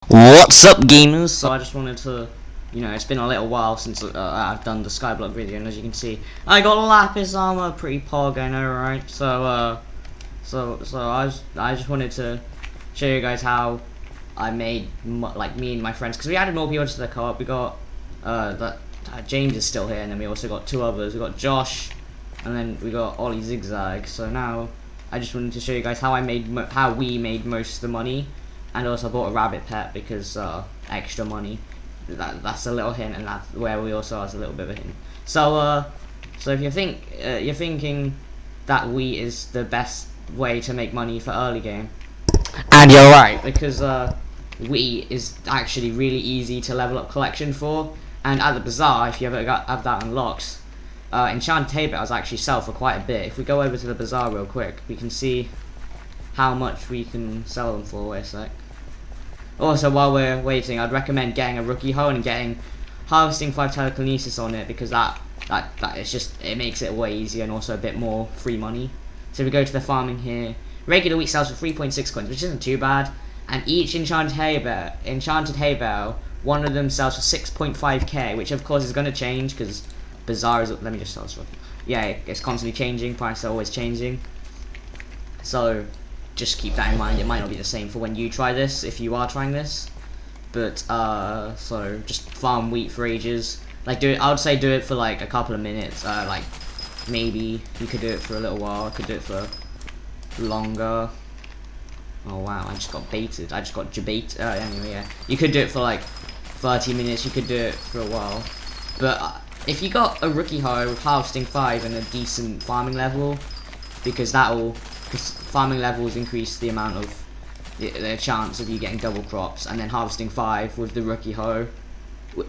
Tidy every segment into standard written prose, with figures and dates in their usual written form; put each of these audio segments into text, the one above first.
What's up, gamers? So I just wanted to, it's been a little while since I've done the skyblock video, and as you can see, I got lapis armor, pretty pog, I know, right? I just wanted to show you guys how I made me and my friends, because we added more people to the co-op. We got James is still here, and then we also got two others. We got Josh, and then we got Ollie Zigzag. So now I just wanted to show you guys how we made most of the money. And also bought a rabbit pet because extra money. That's a little hint, and that's where we also has a little bit of a hint. So if you're thinking that wheat is the best way to make money for early game, and you're right, because wheat is actually really easy to level up collection for. And at the bazaar, if you have that unlocked, enchanted hay bales actually sell for quite a bit. If we go over to the bazaar real quick, we can see how much we can sell them for. Wait a sec. Also, while we're waiting, I'd recommend getting a rookie hoe and getting harvesting 5 telekinesis on it, because that is just, it makes it way easier and also a bit more free money. So if we go to the farming here, regular wheat sells for 3.6 coins, which isn't too bad. And each enchanted hay bale, one of them sells for 6.5k, which of course is going to change because bazaar is. Let me just start. Yeah, it's constantly changing. Prices are always changing. So just keep that in mind. It might not be the same for when you try this, if you are trying this. But so just farm wheat for ages. Like I would say do it for like a couple of minutes. Like maybe you could do it for a little while. I could do it for longer. Oh wow, I just got baited. I just got jebaited. Anyway, yeah. You could do it for like 30 minutes. You could do it for a while. But if you got a rookie hoe with harvesting 5 and a decent farming level, because farming levels increase the amount of the chance of you getting double crops, and then harvesting 5 with the rookie hoe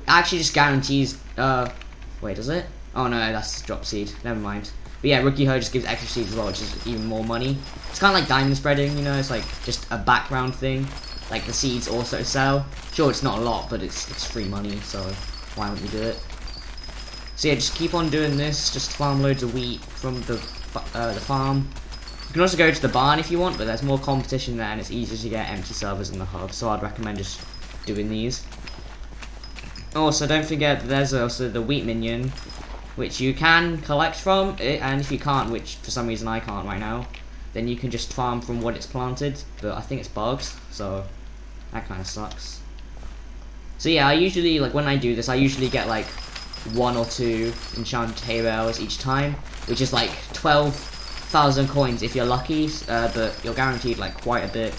actually just guarantees. Wait, does it? Oh no, that's drop seed. Never mind. But yeah, rookie hoe just gives extra seeds as well, which is even more money. It's kind of like diamond spreading, it's like just a background thing. Like the seeds also sell. Sure, it's not a lot, but it's free money, so why wouldn't you do it? So yeah, just keep on doing this. Just farm loads of wheat from the farm. You can also go to the barn if you want, but there's more competition there, and it's easier to get empty servers in the hub. So I'd recommend just doing these. Also, don't forget that there's also the wheat minion, which you can collect from, and if you can't, which for some reason I can't right now, then you can just farm from what it's planted, but I think it's bugged, so that kind of sucks. So yeah, I usually, like when I do this, I usually get like 1 or 2 enchanted hay bales each time, which is like 12,000 coins if you're lucky, but you're guaranteed like quite a bit.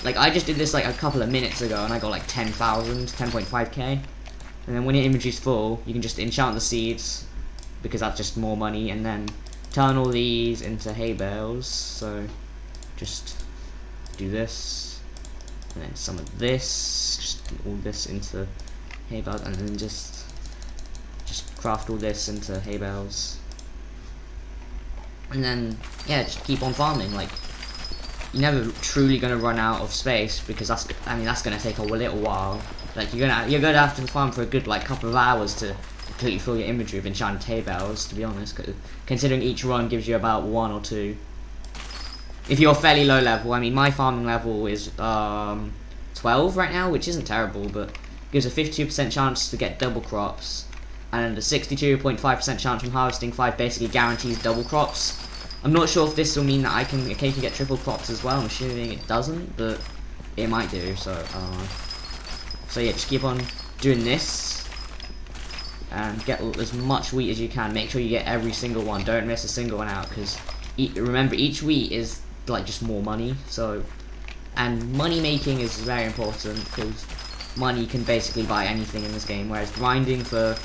Like I just did this like a couple of minutes ago, and I got like 10,000, 10.5k, and then when your inventory's full, you can just enchant the seeds, because that's just more money, and then turn all these into hay bales. So just do this, and then some of this, just all this into hay bales, and then just craft all this into hay bales, and then yeah, just keep on farming. Like you're never truly gonna run out of space, because that's gonna take a little while. Like you're gonna have to farm for a good like couple of hours to completely fill your inventory of enchanted hay bales, to be honest, considering each run gives you about 1 or 2. If you're fairly low level, my farming level is 12 right now, which isn't terrible, but gives a 52% chance to get double crops, and a 62.5% chance from harvesting 5 basically guarantees double crops. I'm not sure if this will mean that I can occasionally get triple crops as well. I'm assuming it doesn't, but it might do, so yeah, just keep on doing this and get as much wheat as you can. Make sure you get every single one. Don't miss a single one out, because remember, each wheat is like just more money. So, and money making is very important, because money can basically buy anything in this game, whereas grinding for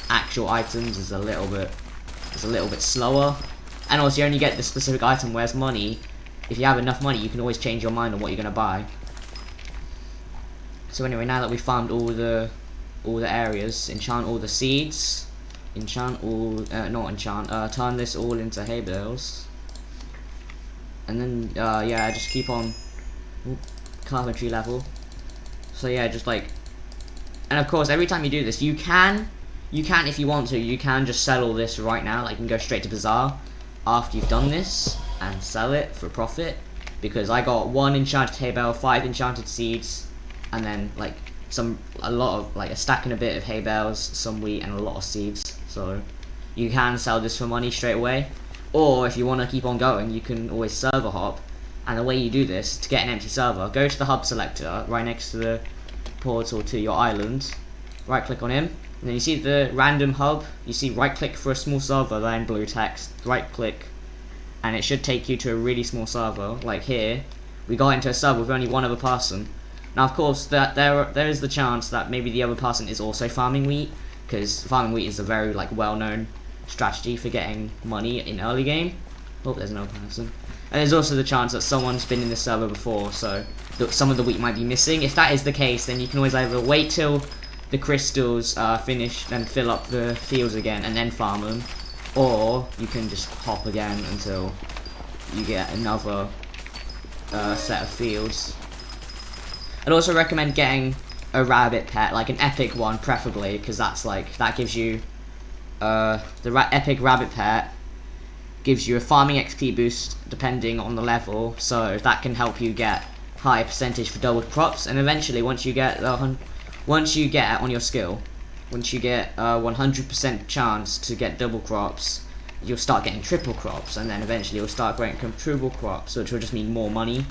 actual items is a little bit slower. And also you only get the specific item, whereas money, if you have enough money, you can always change your mind on what you're gonna buy. So anyway, now that we've farmed all the areas, enchant all the seeds, turn this all into hay bales, and then yeah, just keep on carpentry level. So yeah, just like, and of course every time you do this, you can if you want to, you can just sell all this right now. Like you can go straight to bazaar after you've done this and sell it for profit, because I got 1 enchanted hay bale, 5 enchanted seeds, and then like a stack and a bit of hay bales, some wheat, and a lot of seeds. So you can sell this for money straight away, or if you want to keep on going, you can always server hop. And the way you do this, to get an empty server, go to the hub selector right next to the portal to your island, right click on him, and then you see the random hub, you see right click for a small server there in blue text, right click, and it should take you to a really small server. Like here, we got into a server with only one other person. Now of course there is the chance that maybe the other person is also farming wheat, because farming wheat is a very like well-known strategy for getting money in early game. Oh, there's another person. And there's also the chance that someone's been in this server before, so some of the wheat might be missing. If that is the case, then you can always either wait till the crystals finish and fill up the fields again and then farm them, or you can just hop again until you get another set of fields. I'd also recommend getting a rabbit pet, like an epic one preferably, because that gives you epic rabbit pet gives you a farming XP boost depending on the level, so that can help you get higher percentage for double crops. And eventually, once you get on your skill, once you get 100% chance to get double crops, you'll start getting triple crops, and then eventually you'll start getting triple crops, which will just mean more money.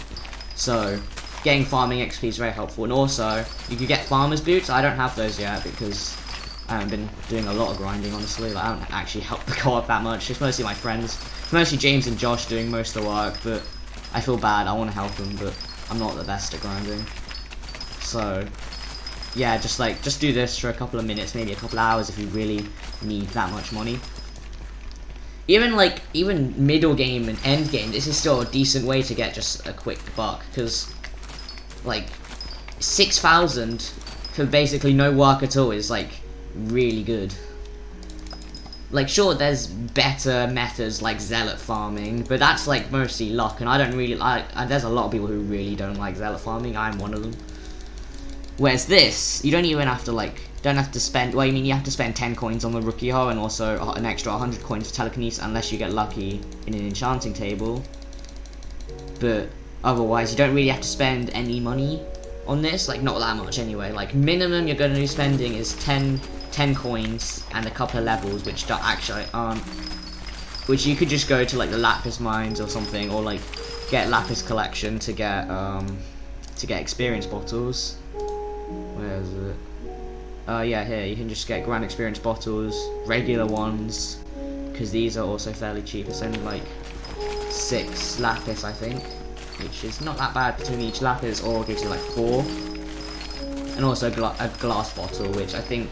So getting farming XP is very helpful. And also you can get farmer's boots. I don't have those yet because I haven't been doing a lot of grinding, honestly. Like, I haven't actually helped the co-op that much. It's mostly my friends. It's mostly James and Josh doing most of the work, but I feel bad. I want to help them, but I'm not the best at grinding. So yeah, just do this for a couple of minutes, maybe a couple of hours if you really need that much money. Even middle game and end game, this is still a decent way to get just a quick buck, because like 6,000 for basically no work at all is like really good. Like, sure, there's better methods like zealot farming, but that's like mostly luck, and I don't really like. There's a lot of people who really don't like zealot farming. I'm one of them. Whereas this, you don't even have to spend. Well, I mean, you have to spend 10 coins on the rookie hoe, and also an extra 100 coins for telekinesis, unless you get lucky in an enchanting table. But otherwise, you don't really have to spend any money on this. Like, not that much anyway. Like, minimum you're going to be spending is 10 coins and a couple of levels, which aren't. Which you could just go to like the lapis mines or something, or like get lapis collection to get experience bottles. Where is it? Yeah, here you can just get grand experience bottles, regular ones, because these are also fairly cheap. It's only like 6 lapis, I think, which is not that bad between each lapis, or gives you like 4. And also a glass bottle, which I think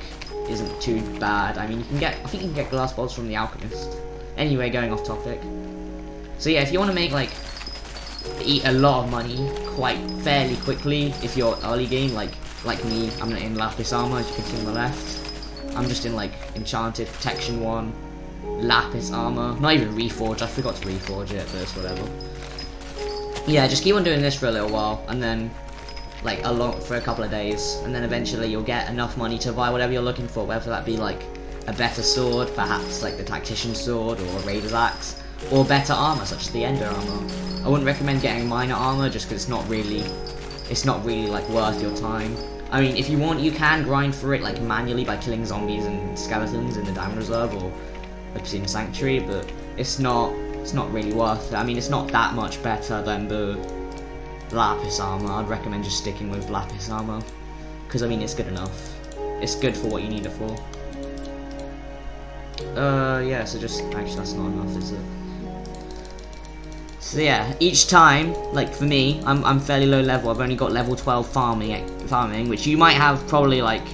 isn't too bad. I mean, I think you can get glass bottles from the alchemist. Anyway, going off topic. So yeah, if you want to make eat a lot of money fairly quickly, if you're early game, like me, I'm not in lapis armor, as you can see on the left. I'm just in like enchanted protection 1, lapis armor, not even reforge. I forgot to reforge it, but it's whatever. Yeah, just keep on doing this for a little while, and then for a couple of days, and then eventually you'll get enough money to buy whatever you're looking for, whether that be like a better sword, perhaps like the tactician's sword or a raider's axe, or better armor such as the ender armor. I wouldn't recommend getting minor armor just because it's not really like worth your time. I mean, if you want, you can grind for it like manually by killing zombies and skeletons in the diamond reserve or obsidian sanctuary, but it's not really worth it. I mean, it's not that much better than the lapis armor. I'd recommend just sticking with lapis armor, because I mean, it's good enough. It's good for what you need it for. Yeah, so actually that's not enough, is it? So yeah, each time, like for me, I'm fairly low level. I've only got level 12 farming, which you might have probably like,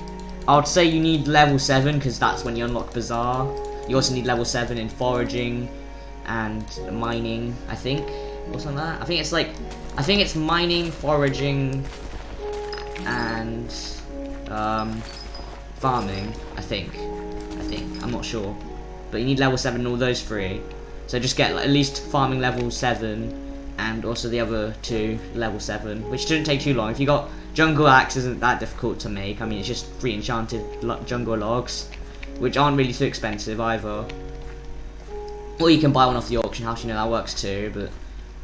I would say you need level 7, because that's when you unlock Bazaar. You also need level 7 in foraging and mining, I think, or something like that. I think it's mining, foraging, and farming, I think, I'm not sure, but you need level 7 in all those 3, so just get at least farming level 7, and also the other 2 level 7, which shouldn't take too long. If you got jungle axe, isn't that difficult to make. I mean, it's just 3 enchanted jungle logs, which aren't really too expensive either, or you can buy one off the auction house, you know, that works too, but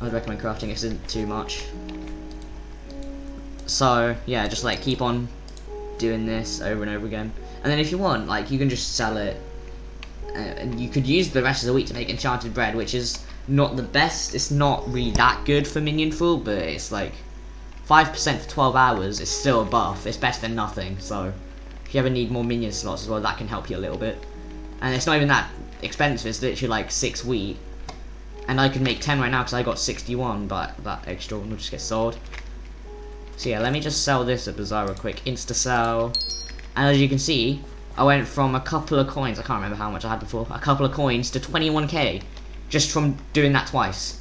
I'd recommend crafting it isn't too much. So yeah, just like keep on doing this over and over again. And then if you want, like, you can just sell it, and you could use the rest of the wheat to make enchanted bread, which is not the best. It's not really that good for minion food, but it's like 5% for 12 hours is still a buff. It's better than nothing. So if you ever need more minion slots as well, that can help you a little bit. And it's not even that expensive. It's literally like 6 wheat, and I can make 10 right now because I got 61, but that extra one will just get sold. So yeah, let me just sell this at Bazaar real quick. Insta sell. And as you can see, I went from a couple of coins, I can't remember how much I had before, a couple of coins to 21k just from doing that twice,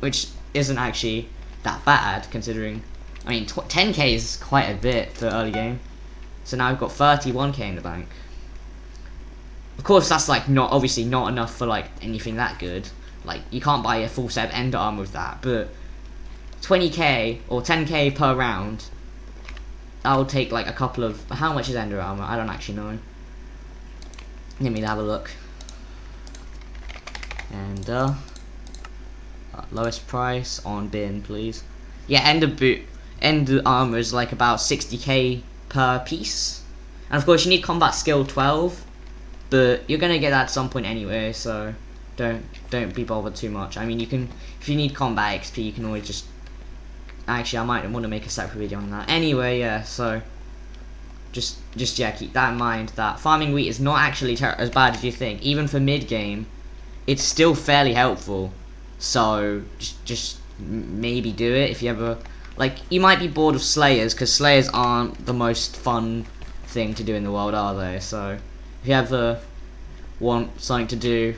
which isn't actually that bad considering, I mean, 10k is quite a bit for early game. So now I've got 31k in the bank. Of course, that's like obviously not enough for like anything that good. Like, you can't buy a full set of Ender Armor with that, but 20k or 10k per round, that will take like a couple of, how much is Ender Armor? I don't actually know. Let me have a look. And lowest price on bin, please. Yeah, Ender Armor is like about 60k per piece. And of course you need combat skill 12, but you're gonna get that at some point anyway, so don't be bothered too much. I mean, you can, if you need combat XP, you can always just, actually I might want to make a separate video on that. Anyway, yeah, so just yeah, keep that in mind, that farming wheat is not actually as bad as you think. Even for mid game, it's still fairly helpful. So just maybe do it if you ever, like, you might be bored of Slayers, because Slayers aren't the most fun thing to do in the world, are they? So if you ever want something to do,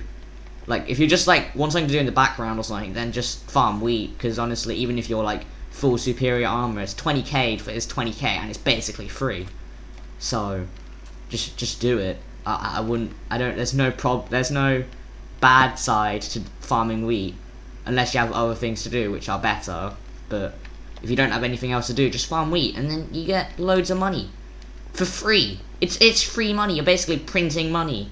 like, if you just like want something to do in the background or something, then just farm wheat, because honestly, even if you're like full superior armor, it's 20k for, it's 20k and it's basically free. So just do it. I wouldn't, there's no bad side to farming wheat unless you have other things to do which are better. But if you don't have anything else to do, just farm wheat and then you get loads of money for free. It's free money. You're basically printing money.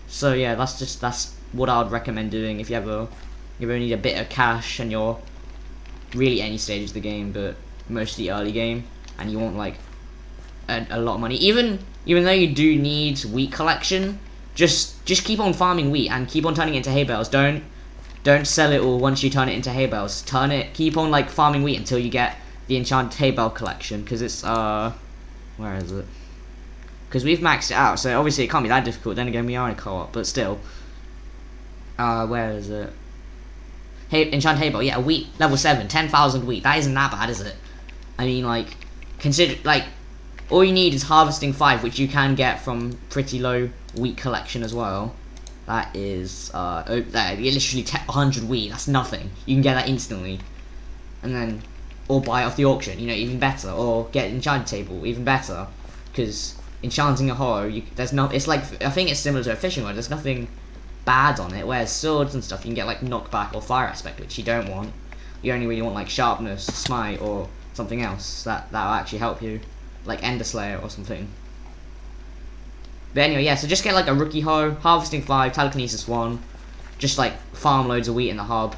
So yeah, that's what I would recommend doing if you ever need a bit of cash and you're really any stage of the game, but mostly early game, and you want like a lot of money. Even though you do need wheat collection, just keep on farming wheat and keep on turning it into hay bales. Don't sell it all once you turn it into hay bales. Keep on like farming wheat until you get the enchanted hay bale collection, because it's where is it? Because we've maxed it out, so obviously it can't be that difficult. Then again, we are in a co-op, but still. Where is it? Enchanted hay bale, yeah, wheat level 7, 10,000 wheat. That isn't that bad, is it? I mean, like, consider, like, all you need is harvesting 5, which you can get from pretty low wheat collection as well. That is, there, you literally 100 wheat, that's nothing. You can get that instantly. And then, or buy it off the auction, you know, even better. Or get an enchanted table, even better. Because enchanting a hoe, there's no, it's like, I think it's similar to a fishing rod, there's nothing bad on it, whereas swords and stuff, you can get like knockback or fire aspect, which you don't want. You only really want like sharpness, smite, or something else that will actually help you, like Ender Slayer or something. But anyway, yeah, so just get like a rookie hoe, harvesting 5, telekinesis 1, just like farm loads of wheat in the hub,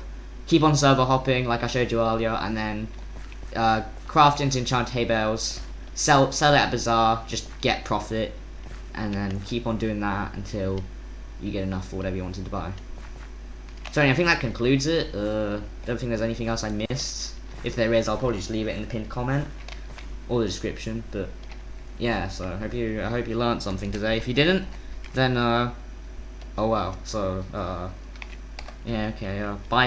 keep on server hopping like I showed you earlier, and then craft into enchanted hay bales, sell it at Bazaar, just get profit, and then keep on doing that until you get enough for whatever you wanted to buy. So anyway, I think that concludes it. Don't think there's anything else I missed. If there is, I'll probably just leave it in the pinned comment or the description. But yeah, so I hope you learned something today. If you didn't, then oh well. So yeah, okay. Bye.